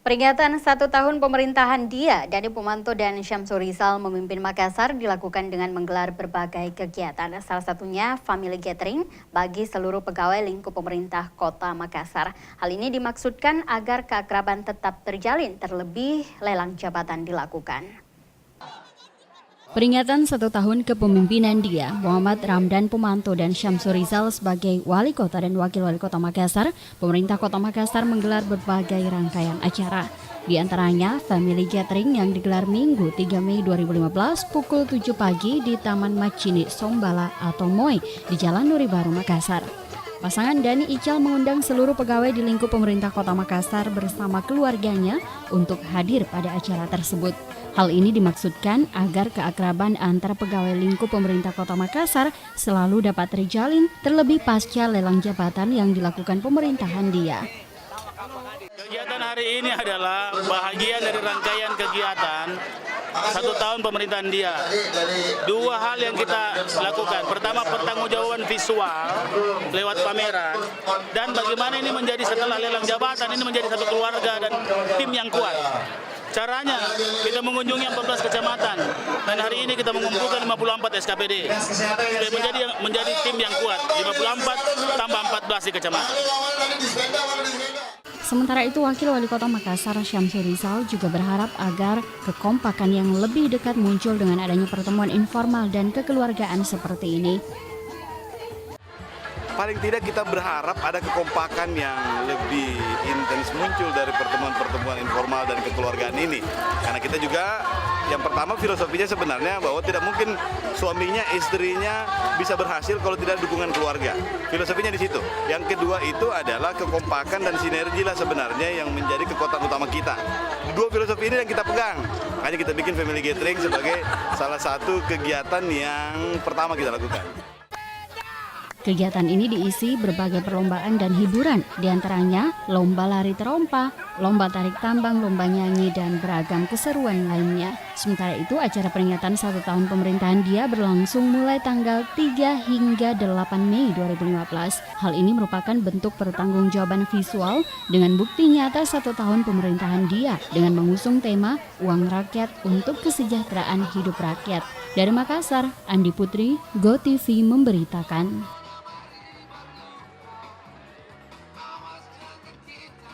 Peringatan 1 tahun pemerintahan Dia, Dani Pomanto dan Syamsul Rizal memimpin Makassar dilakukan dengan menggelar berbagai kegiatan. Salah satunya family gathering bagi seluruh pegawai lingkup pemerintah Kota Makassar. Hal ini dimaksudkan agar keakraban tetap terjalin, terlebih lelang jabatan dilakukan. Peringatan 1 tahun kepemimpinan Dia, Muhammad Ramdan Pomanto dan Syamsul Rizal sebagai Wali Kota dan Wakil Wali Kota Makassar, pemerintah Kota Makassar menggelar berbagai rangkaian acara. Di antaranya Family Gathering yang digelar Minggu 3 Mei 2015 pukul 7 pagi di Taman Macini Sombala atau Moy di Jalan Nuri Baru, Makassar. Pasangan Dani Ical mengundang seluruh pegawai di lingkup pemerintah Kota Makassar bersama keluarganya untuk hadir pada acara tersebut. Hal ini dimaksudkan agar keakraban antara pegawai lingkup pemerintah Kota Makassar selalu dapat terjalin, terlebih pasca lelang jabatan yang dilakukan pemerintahan Dia. Kegiatan hari ini adalah bahagian dari rangkaian kegiatan 1 tahun pemerintahan Dia. 2 hal yang kita lakukan. Pertama, pertanggungjawaban visual lewat pameran, dan bagaimana ini menjadi setelah lelang jabatan ini menjadi satu keluarga dan tim yang kuat. Caranya kita mengunjungi 14 kecamatan dan hari ini kita mengumpulkan 54 SKPD supaya menjadi tim yang kuat. 54 tambah 14 di kecamatan. Sementara itu, Wakil Wali Kota Makassar Syamsul Rizal juga berharap agar kekompakan yang lebih dekat muncul dengan adanya pertemuan informal dan kekeluargaan seperti ini. Paling tidak kita berharap ada kekompakan yang lebih intens muncul dari pertemuan-pertemuan informal dan kekeluargaan ini. Karena kita juga, yang pertama filosofinya sebenarnya bahwa tidak mungkin suaminya, istrinya bisa berhasil kalau tidak ada dukungan keluarga. Filosofinya di situ. Yang kedua itu adalah kekompakan dan sinergi lah sebenarnya yang menjadi kekuatan utama kita. 2 filosofi ini yang kita pegang. Hanya kita bikin family gathering sebagai salah satu kegiatan yang pertama kita lakukan. Kegiatan ini diisi berbagai perlombaan dan hiburan, diantaranya lomba lari terompa, lomba tarik tambang, lomba nyanyi, dan beragam keseruan lainnya. Sementara itu, acara peringatan 1 tahun pemerintahan Dia berlangsung mulai tanggal 3 hingga 8 Mei 2015. Hal ini merupakan bentuk pertanggungjawaban visual dengan bukti nyata 1 tahun pemerintahan Dia dengan mengusung tema Uang Rakyat untuk Kesejahteraan Hidup Rakyat. Dari Makassar, Andi Putri, GoTV memberitakan.